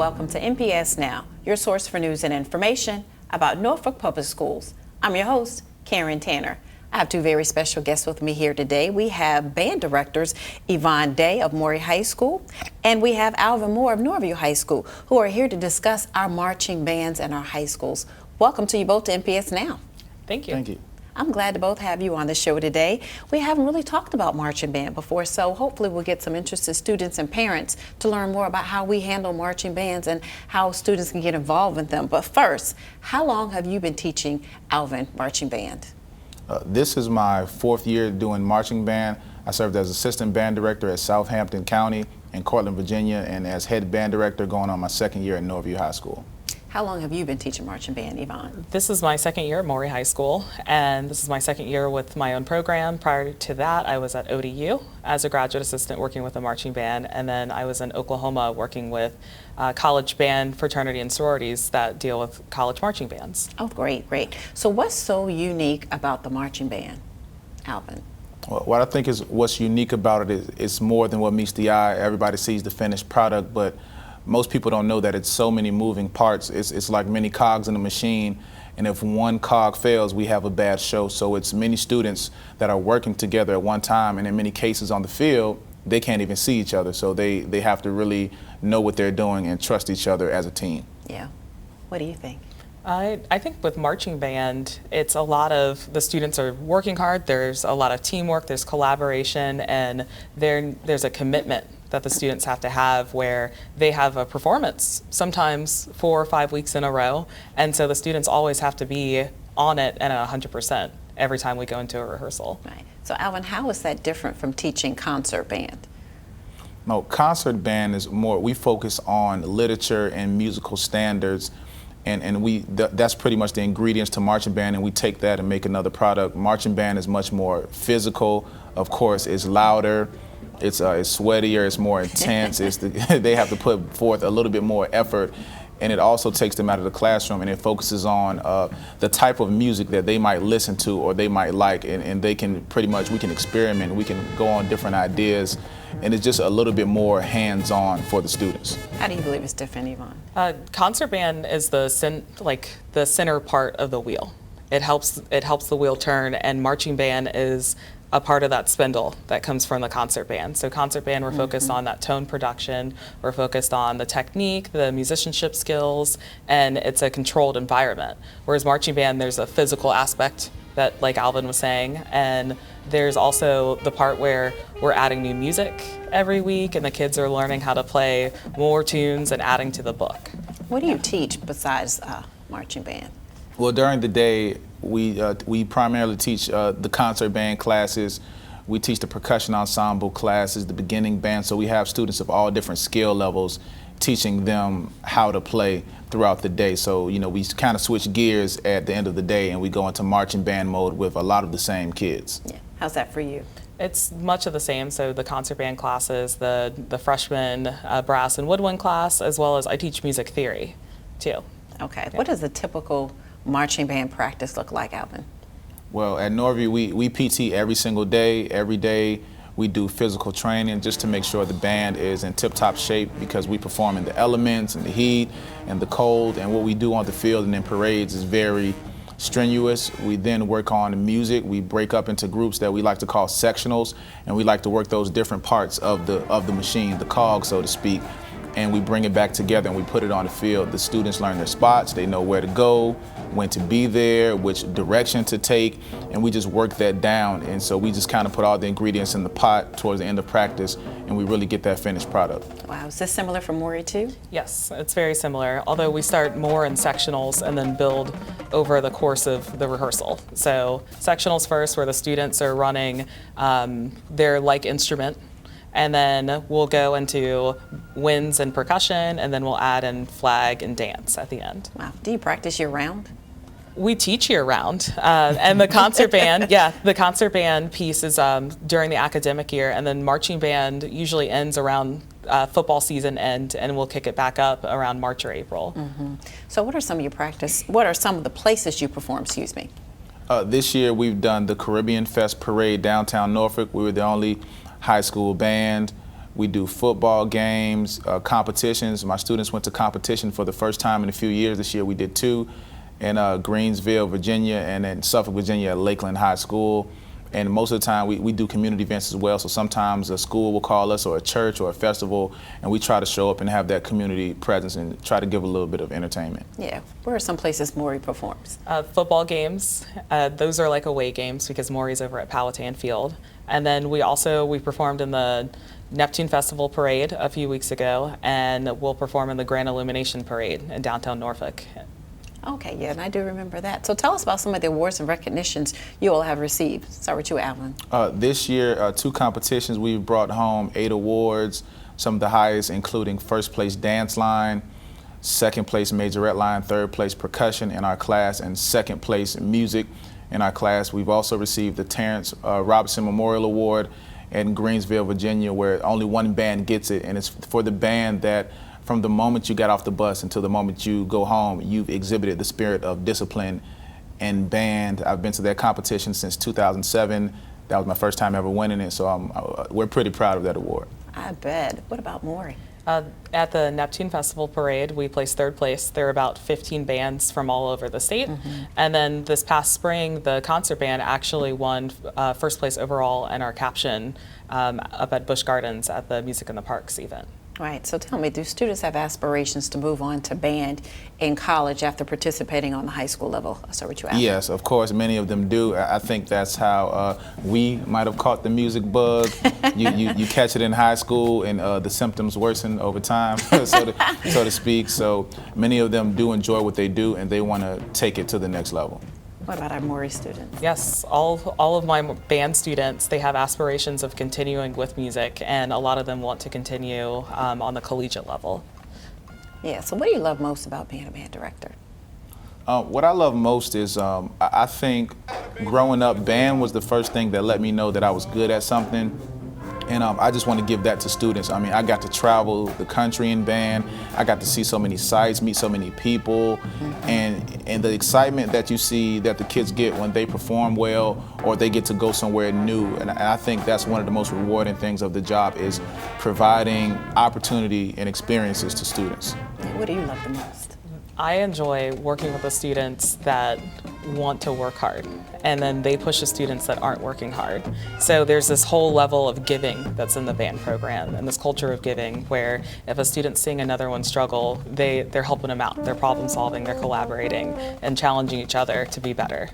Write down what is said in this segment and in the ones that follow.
welcome to NPS Now, your source for news and information about Norfolk Public Schools. I'm your host, Karen Tanner. I have two very special guests with me here today. We have band directors Yvonne Day of Maury High School, and we have Alvin Moore of Norview High School, who are here to discuss our marching bands and our high schools. Welcome to you both to NPS Now. Thank you. Thank you. I'm glad to both have you on the show today. We haven't really talked about marching band before, so hopefully we'll get some interested students and parents to learn more about how we handle marching bands and how students can get involved with them. But first, how long have you been teaching Alvin marching band? This is my fourth year doing marching band. I served as assistant band director at Southampton County in Cortland, Virginia, and as head band director going on my second year at Norview High School. How long have you been teaching marching band, Yvonne? This is my second year at Maury High School, and this is my second year with my own program. Prior to that, I was at ODU as a graduate assistant working with a marching band, and then I was in Oklahoma working with college band fraternity and sororities that deal with college marching bands. Oh, great, great. So what's so unique about the marching band, Alvin? Well, what I think is what's unique about it is it's more than what meets the eye. Everybody sees the finished product, but most people don't know that it's so many moving parts. It's like many cogs in a machine, and if one cog fails, we have a bad show. So it's many students that are working together at one time, and in many cases on the field, they can't even see each other. So they have to really know what they're doing and trust each other as a team. Yeah. What do you think? I think with marching band, it's a lot of the students are working hard, there's a lot of teamwork, there's collaboration, and there's a commitment that the students have to have where they have a performance, sometimes 4 or 5 weeks in a row, and so the students always have to be on it and at 100% every time we go into a rehearsal. Right. So Alvin, how is that different from teaching concert band? No, concert band is more, we focus on literature and musical standards, and that's pretty much the ingredients to marching band, and we take that and make another product. Marching band is much more physical, of course, it's louder, it's sweatier, it's more intense, they have to put forth a little bit more effort, and it also takes them out of the classroom and it focuses on the type of music that they might listen to or they might like, and they can pretty much, we can experiment, we can go on different ideas, and it's just a little bit more hands-on for the students. How do you believe it's different, Yvonne? Concert band is the center part of the wheel. It helps the wheel turn, and marching band is a part of that spindle that comes from the concert band. So concert band, we're focused on that tone production, we're focused on the technique, the musicianship skills, and it's a controlled environment. Whereas marching band, there's a physical aspect that, like Alvin was saying, and there's also the part where we're adding new music every week and the kids are learning how to play more tunes and adding to the book. What do you teach besides marching band? Well, during the day, we primarily teach the concert band classes. We teach the percussion ensemble classes, the beginning band. So we have students of all different skill levels teaching them how to play throughout the day. So, you know, we kind of switch gears at the end of the day and we go into marching band mode with a lot of the same kids. Yeah. How's that for you? It's much of the same. So the concert band classes, the freshman brass and woodwind class, as well as I teach music theory too. Okay. Yeah. What does a typical marching band practice look like, Alvin? Well, at Norview, we PT every single day. Every day we do physical training just to make sure the band is in tip-top shape, because we perform in the elements and the heat and the cold, and what we do on the field and in parades is very strenuous. We then work on the music. We break up into groups that we like to call sectionals, and we like to work those different parts of the machine, the cog, so to speak, and we bring it back together and we put it on the field. The students learn their spots, they know where to go, when to be there, which direction to take, and we just work that down. And so we just kind of put all the ingredients in the pot towards the end of practice, and we really get that finished product. Wow, is this similar for Maury too? Yes, it's very similar, although we start more in sectionals and then build over the course of the rehearsal. So sectionals first, where the students are running their like instrument, and then we'll go into winds and percussion, and then we'll add in flag and dance at the end. Wow. Do you practice year-round? We teach year-round, and the concert band, the concert band piece is during the academic year, and then marching band usually ends around football season end, and we'll kick it back up around March or April. So what are some of your what are some of the places you perform, excuse me? This year we've done the Caribbean Fest Parade downtown Norfolk. We were the only high school band. We do football games, competitions. My students went to competition for the first time in a few years. This year we did 2 in Greensville, Virginia, and in Suffolk, Virginia at Lakeland High School. And most of the time we do community events as well. So sometimes a school will call us, or a church, or a festival, and we try to show up and have that community presence and try to give a little bit of entertainment. Yeah. Where are some places Maury performs? Football games, those are like away games because Maury's over at Powhatan Field. And then we performed in the Neptune Festival Parade a few weeks ago, and we'll perform in the Grand Illumination Parade in downtown Norfolk. Okay, yeah, and I do remember that. So tell us about some of the awards and recognitions you all have received. Start with you, Alan. This year, 2 competitions, we've brought home 8 awards, some of the highest including first place dance line, second place majorette line, third place percussion in our class, and second place music in our class. We've also received the Terrence Robinson Memorial Award in Greensville, Virginia, where only one band gets it, and it's for the band that from the moment you got off the bus until the moment you go home, you've exhibited the spirit of discipline and band. I've been to that competition since 2007. That was my first time ever winning it, so we're pretty proud of that award. I bet. What about Maury? At the Neptune Festival Parade, we placed 3rd place. There are about 15 bands from all over the state. And then this past spring, the concert band actually won 1st place overall in our caption up at Busch Gardens at the Music in the Parks event. Right. So tell me, do students have aspirations to move on to band in college after participating on the high school level? I'll start with you, Alan. Yes, of course, many of them do. I think that's how we might have caught the music bug. You catch it in high school, and the symptoms worsen over time, so to speak. So many of them do enjoy what they do, and they want to take it to the next level. What about our Maury students? Yes, all of my band students, they have aspirations of continuing with music, and a lot of them want to continue on the collegiate level. Yeah, so what do you love most about being a band director? What I love most is I think growing up, band was the first thing that let me know that I was good at something. And I just want to give that to students. I mean, I got to travel the country in band. I got to see so many sights, meet so many people, and the excitement that you see that the kids get when they perform well or they get to go somewhere new. And I think that's one of the most rewarding things of the job, is providing opportunity and experiences to students. And what do you love the most? I enjoy working with the students that want to work hard, and then they push the students that aren't working hard. So there's this whole level of giving that's in the band program, and this culture of giving where if a student's seeing another one struggle, they're helping them out. They're problem solving, they're collaborating, and challenging each other to be better.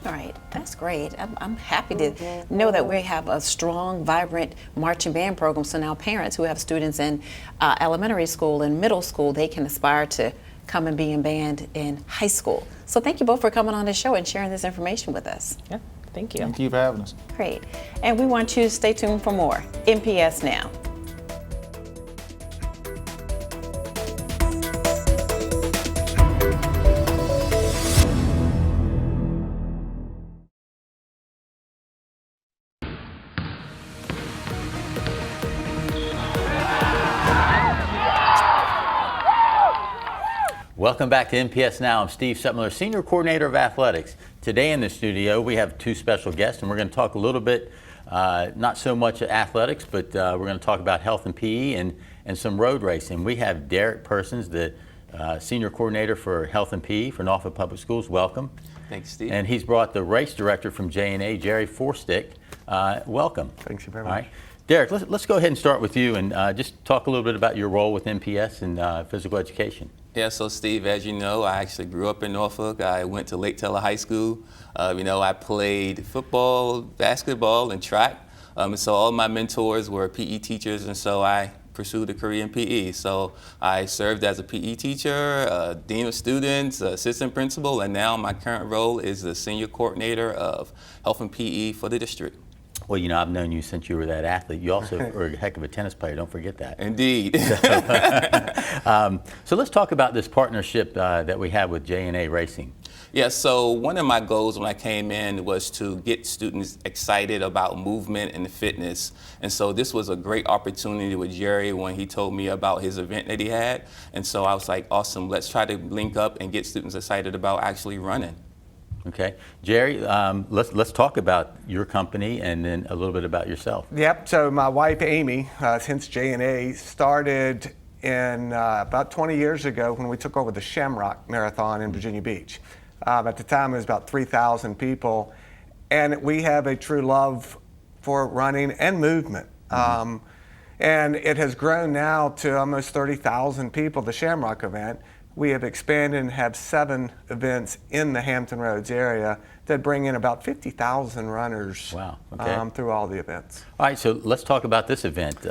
All right, that's great. I'm happy to know that we have a strong, vibrant marching band program. So now parents who have students in elementary school and middle school, they can aspire to come and be in band in high school. So thank you both for coming on the show and sharing this information with us. Yeah, thank you. Thank you for having us. Great. And we want you to stay tuned for more NPS Now. Welcome back to NPS Now. I'm Steve Sutmiller, Senior Coordinator of Athletics. Today in the studio we have 2 special guests, and we're going to talk a little bit, not so much athletics, but we're going to talk about health and PE and some road racing. We have Derek Persons, the Senior Coordinator for Health and PE for Norfolk Public Schools. Welcome. Thanks, Steve. And he's brought the race director from J&A, Jerry Forstick. Welcome. Thanks very much. All right. Derek, let's go ahead and start with you and just talk a little bit about your role with NPS and physical education. Yeah, so Steve, as you know, I actually grew up in Norfolk. I went to Lake Teller High School. I played football, basketball, and track. And so all my mentors were PE teachers, and so I pursued a career in PE. So I served as a PE teacher, dean of students, assistant principal, and now my current role is the senior coordinator of health and PE for the district. Well, I've known you since you were that athlete. You also were a heck of a tennis player. Don't forget that. Indeed. So let's talk about this partnership that we have with J&A Racing. Yeah, so one of my goals when I came in was to get students excited about movement and fitness. And so this was a great opportunity with Jerry when he told me about his event that he had. And so I was like, awesome, let's try to link up and get students excited about actually running. Okay, Jerry, let's talk about your company and then a little bit about yourself. Yep. So my wife Amy, since J&A, started in about 20 years ago when we took over the Shamrock Marathon in Virginia Beach. At the time, it was about 3,000 people, and we have a true love for running and movement. And it has grown now to almost 30,000 people, the Shamrock event. We have expanded and have 7 events in the Hampton Roads area that bring in about 50,000 runners. Wow. Okay. Through all the events. All right, so let's talk about this event.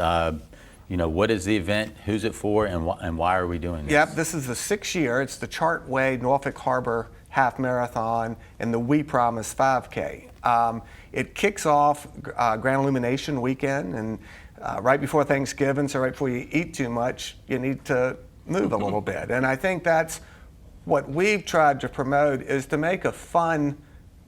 What is the event, who's it for, and why are we doing this? Yep, this is the 6th year. It's the Chartway Norfolk Harbor Half Marathon and the We Promise 5K. It kicks off Grand Illumination weekend, and right before Thanksgiving, so right before you eat too much, you need to move a little bit. And I think that's what we've tried to promote, is to make a fun,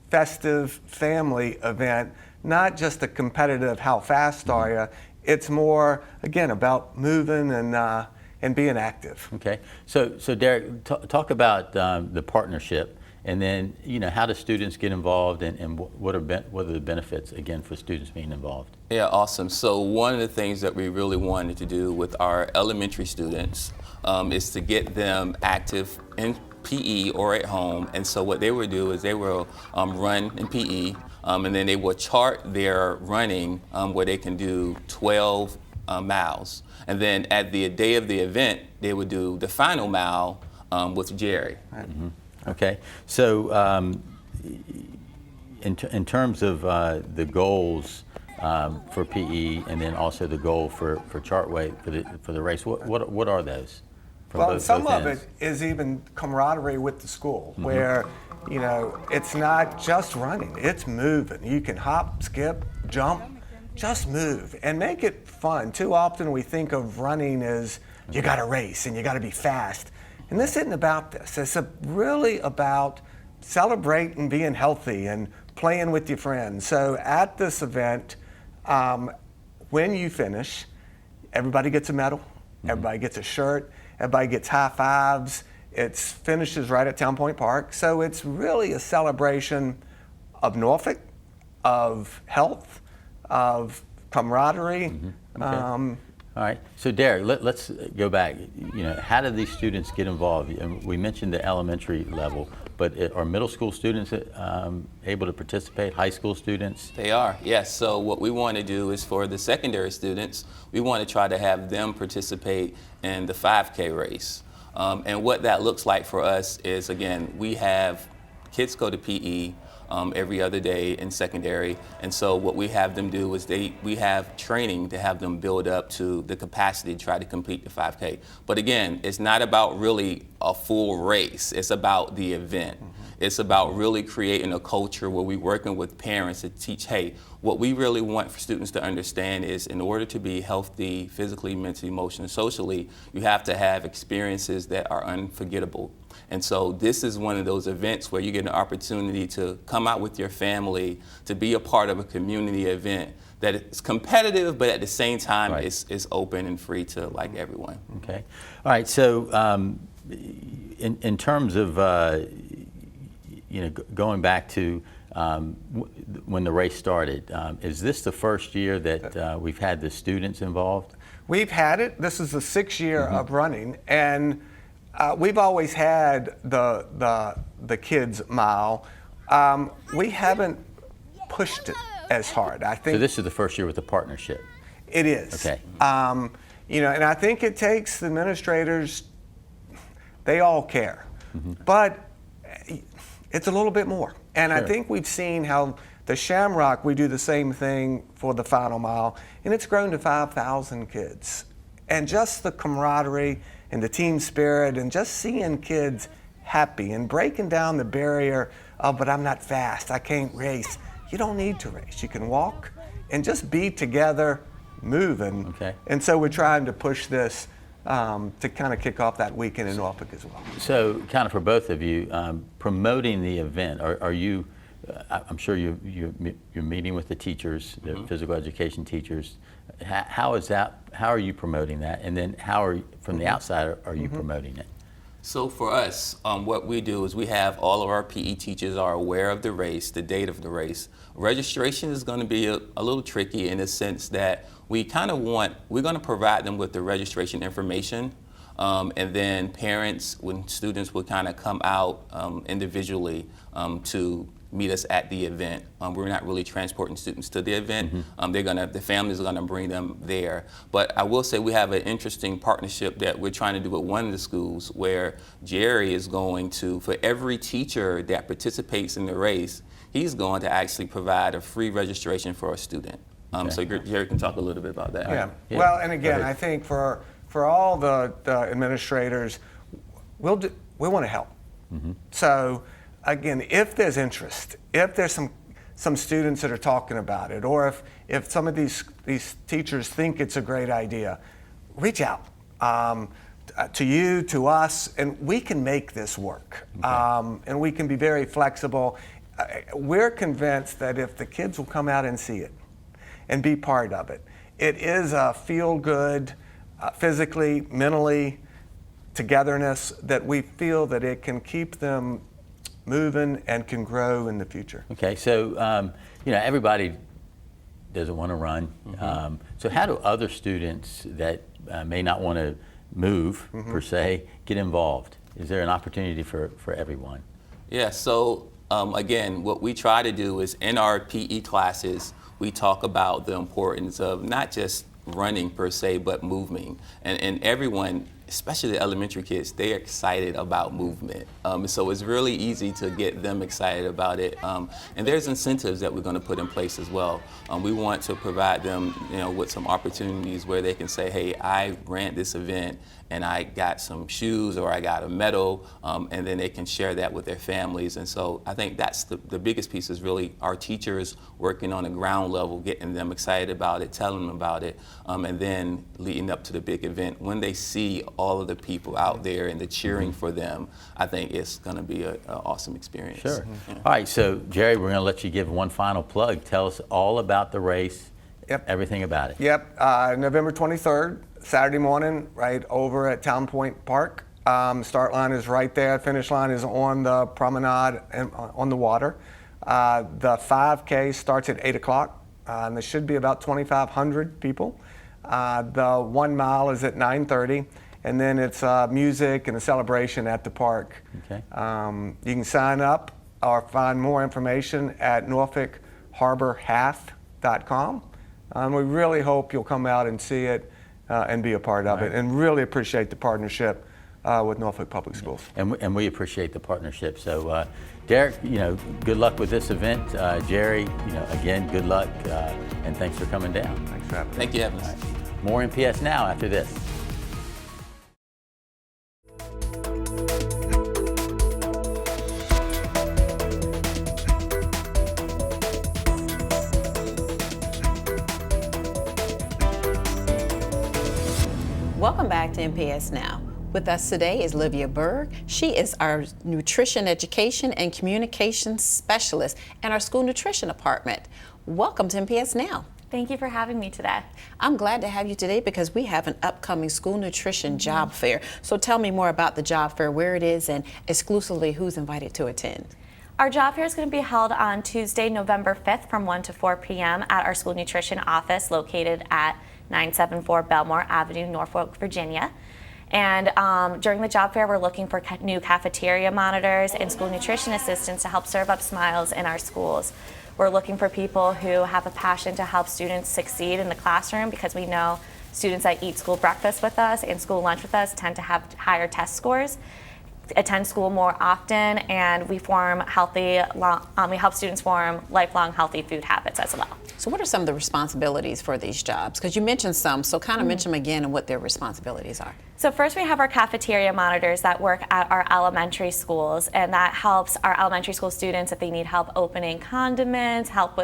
festive family event, not just a competitive how fast are you. It's more, again, about moving and being active. Okay, so Derek, talk about the partnership, and then how do students get involved, and what are the benefits again for students being involved? Yeah, awesome. So one of the things that we really wanted to do with our elementary students is to get them active in PE or at home. And so what they would do is they will run in PE, and then they will chart their running where they can do 12 miles. And then at the day of the event, they would do the final mile with Jerry. Mm-hmm. Okay, so in terms of the goals for PE, and then also the goal for Chartway for the race, what are those? Well, some of it is even camaraderie with the school, where it's not just running, it's moving. You can hop, skip, jump, just move and make it fun. Too often we think of running as you got to race and you got to be fast. And this isn't about this. It's really about celebrating being healthy and playing with your friends. So at this event, when you finish, everybody gets a medal, everybody gets a shirt, everybody gets high fives. It finishes right at Town Point Park. So it's really a celebration of Norfolk, of health, of camaraderie. Okay. All right, so Derek, let's go back. How do these students get involved? And we mentioned the elementary level, but are middle school students able to participate, high school students? They are, yes. So what we want to do is for the secondary students, we want to try to have them participate in the 5K race. And what that looks like for us is, again, we have kids go to PE every other day in secondary, and so what we have them do is we have training to have them build up to the capacity to try to complete the 5K. But again, it's not about really a full race, it's about the event. It's about really creating a culture where we're working with parents to teach, hey, what we really want for students to understand is in order to be healthy physically, mentally, emotionally, socially, you have to have experiences that are unforgettable. And so this is one of those events where you get an opportunity to come out with your family, to be a part of a community event that is competitive, but at the same time is open and free to everyone. Okay. All right, so in terms of going back to when the race started, is this the first year that we've had the students involved? We've had it. This is the 6th year of running, and we've always had the kids mile. We haven't pushed it as hard. I think. So this is the first year with the partnership. It is. Okay. And I think it takes the administrators. They all care, but it's a little bit more. And Sure. I think we've seen how the Shamrock, we do the same thing for the final mile, and it's grown to 5,000 kids. And just the camaraderie and the team spirit and just seeing kids happy and breaking down the barrier of, but I'm not fast, I can't race. You don't need to race. You can walk and just be together, moving. Okay. And so we're trying to push this to kind of kick off that weekend in Norfolk as well. So kind of for both of you, promoting the event, are you, I'm sure you're meeting with the teachers, the physical education teachers. How is that, how are you promoting that? And then how are, from the outside, are you promoting it? So for us, what we do is we have all of our PE teachers are aware of the race, the date of the race. Registration is going to be a little tricky in the sense that we're going to provide them with the registration information, and then parents, when students will kind of come out individually to meet us at the event. We're not really transporting students to the event. The families are gonna bring them there. But I will say we have an interesting partnership that we're trying to do with one of the schools where Jerry is going to, for every teacher that participates in the race, he's going to actually provide a free registration for a student. So Jerry can talk a little bit about that. Yeah. Well, and again, I think for all the administrators, we want to help. So again, if there's interest, if there's some students that are talking about it, or if some of these teachers think it's a great idea, reach out to you, to us, and we can make this work. And we can be very flexible. We're convinced that if the kids will come out and see it and be part of it, it is a feel-good, physically, mentally, togetherness that we feel that it can keep them moving and can grow in the future. Okay, so everybody doesn't want to run. So how do other students that may not want to move per se get involved? Is there an opportunity for everyone? Yeah, so again, what we try to do is in our PE classes, we talk about the importance of not just running per se, but moving. And everyone, especially the elementary kids, they're excited about movement. So it's really easy to get them excited about it. And there's incentives that we're going to put in place as well. We want to provide them, with some opportunities where they can say, hey, I ran this event and I got some shoes or I got a medal, and then they can share that with their families. And so I think that's the biggest piece is really our teachers working on the ground level, getting them excited about it, telling them about it, and then leading up to the big event. When they see all of the people out there and the cheering for them, I think it's going to be an awesome experience. Sure. Yeah. All right, so Jerry, we're going to let you give one final plug. Tell us all about the race, everything about it. Yep, November 23rd, Saturday morning, right over at Town Point Park. Start line is right there. Finish line is on the promenade and on the water. The 5K starts at 8 o'clock. And there should be about 2,500 people. The 1 mile is at 9:30. And then it's music and a celebration at the park. Okay. You can sign up or find more information at norfolkharborhalf.com. We really hope you'll come out and see it and be a part of it, and really appreciate the partnership with Norfolk Public Schools. And we appreciate the partnership. So, Derek, good luck with this event. Jerry, again, good luck, and thanks for coming down. Thanks for having me. Thank you, Evans. Right. More NPS Now after this. Welcome back to NPS Now. With us today is Livia Berg. She is our nutrition education and communications specialist in our school nutrition department. Welcome to NPS Now. Thank you for having me today. I'm glad to have you today because we have an upcoming school nutrition job fair. So tell me more about the job fair, where it is, and exclusively who's invited to attend. Our job fair is going to be held on Tuesday, November 5th from 1 to 4 p.m. at our school nutrition office located at 974 Belmore Avenue, Norfolk, Virginia. And during the job fair, we're looking for new cafeteria monitors and school nutrition assistants to help serve up smiles in our schools. We're looking for people who have a passion to help students succeed in the classroom because we know students that eat school breakfast with us and school lunch with us tend to have higher test scores, attend school more often, and we help students form lifelong healthy food habits as well. So what are some of the responsibilities for these jobs? Because you mentioned some, so kind of mention them again and what their responsibilities are. So first we have our cafeteria monitors that work at our elementary schools, and that helps our elementary school students if they need help opening condiments, help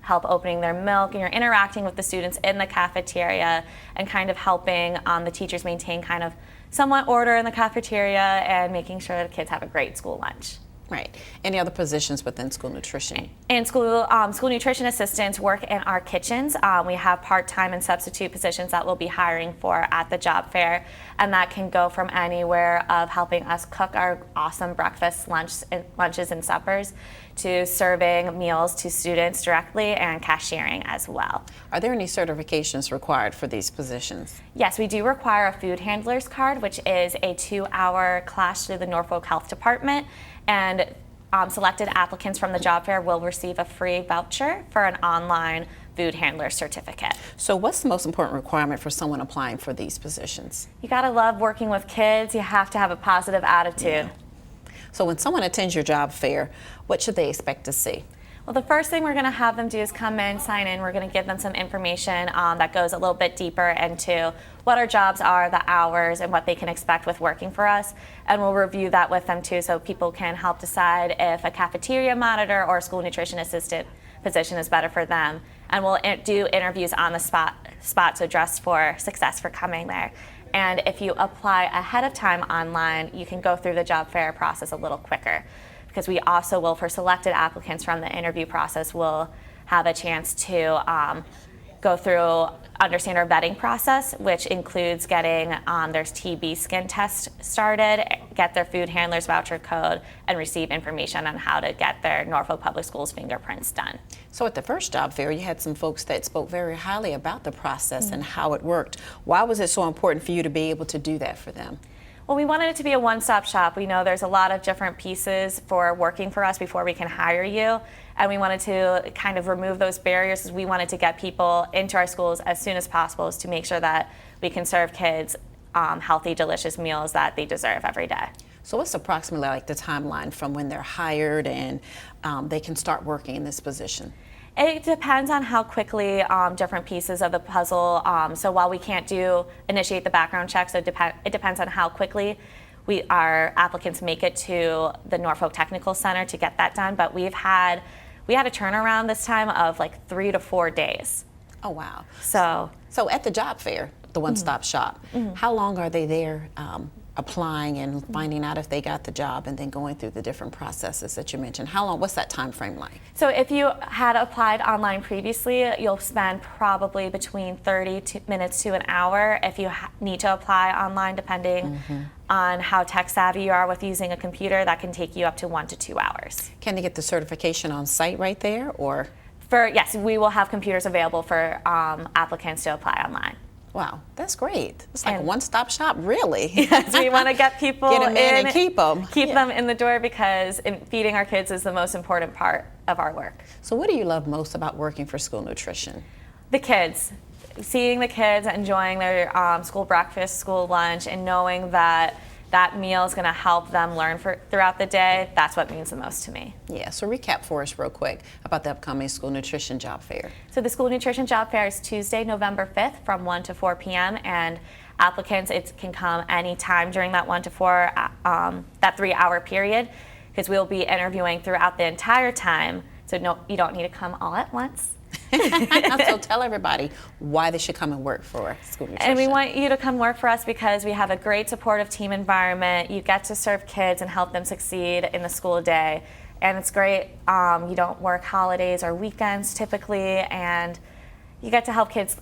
opening their milk, and you're interacting with the students in the cafeteria and kind of helping the teachers maintain kind of somewhat order in the cafeteria and making sure that kids have a great school lunch. Right. Any other positions within school nutrition? And school nutrition assistants work in our kitchens. We have part-time and substitute positions that we'll be hiring for at the job fair, and that can go from anywhere of helping us cook our awesome breakfast, lunches, and suppers to serving meals to students directly and cashiering as well. Are there any certifications required for these positions? Yes, we do require a food handler's card, which is a 2-hour class through the Norfolk Health Department, and selected applicants from the job fair will receive a free voucher for an online food handler certificate. So what's the most important requirement for someone applying for these positions? You gotta love working with kids. You have to have a positive attitude. So when someone attends your job fair, what should they expect to see? Well, the first thing we're going to have them do is come in, sign in. We're going to give them some information that goes a little bit deeper into what our jobs are, the hours, and what they can expect with working for us. And we'll review that with them too, so people can help decide if a cafeteria monitor or a school nutrition assistant position is better for them. And we'll do interviews on the spot to dress for success for coming there. And if you apply ahead of time online, you can go through the job fair process a little quicker, because we also will, for selected applicants from the interview process, will have a chance to go through, understand our vetting process, which includes getting their TB skin test started, get their food handler's voucher code, and receive information on how to get their Norfolk Public Schools fingerprints done. So at the first job fair, you had some folks that spoke very highly about the process and how it worked. Why was it so important for you to be able to do that for them? Well, we wanted it to be a one-stop shop. We know there's a lot of different pieces for working for us before we can hire you, and we wanted to kind of remove those barriers. We wanted to get people into our schools as soon as possible to make sure that we can serve kids healthy, delicious meals that they deserve every day. So what's approximately like the timeline from when they're hired and they can start working in this position? It depends on how quickly different pieces of the puzzle, so while we can't initiate the background check, so it depends on how quickly our applicants make it to the Norfolk Technical Center to get that done, but we had a turnaround this time of like 3 to 4 days. Oh, wow. So at the job fair, the one-stop shop, how long are they there applying and finding out if they got the job and then going through the different processes that you mentioned? How long, what's that time frame like? So if you had applied online previously, you'll spend probably between 30 minutes to an hour. If you need to apply online, depending on how tech savvy you are with using a computer, that can take you up to 1 to 2 hours. Can they get the certification on site right there, or? Yes, we will have computers available for applicants to apply online. Wow, that's great. It's like a And- one-stop shop, really. Yes, we want to get people Get them in and keep them. Keep them in the door, because feeding our kids is the most important part of our work. So what do you love most about working for school nutrition? The kids, seeing the kids enjoying their school breakfast, school lunch, and knowing that that meal is going to help them learn throughout the day, that's what means the most to me. Yeah, so recap for us real quick about the upcoming school nutrition job fair. So the School Nutrition Job Fair is Tuesday, November 5th from 1 to 4 p.m. and applicants can come anytime during that 1 to 4, that 3-hour period, because we'll be interviewing throughout the entire time. So no, you don't need to come all at once. So tell everybody why they should come and work for school nutrition. And we want you to come work for us because we have a great supportive team environment. You get to serve kids and help them succeed in the school day. And it's great. You don't work holidays or weekends typically, and you get to help kids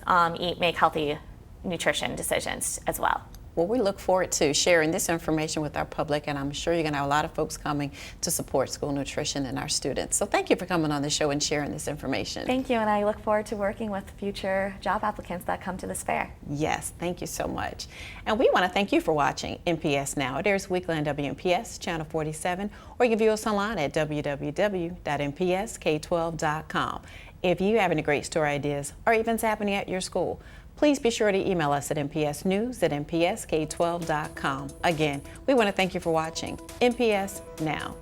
make healthy nutrition decisions as well. Well, we look forward to sharing this information with our public, and I'm sure you're going to have a lot of folks coming to support school nutrition and our students. So thank you for coming on the show and sharing this information. Thank you, and I look forward to working with future job applicants that come to this fair. Yes, thank you so much. And we want to thank you for watching NPS Now. It airs weekly on WNPS, Channel 47, or you can view us online at www.npsk12.com. If you have any great story ideas or events happening at your school, please be sure to email us at npsnews@npsk12.com. Again, we want to thank you for watching NPS Now.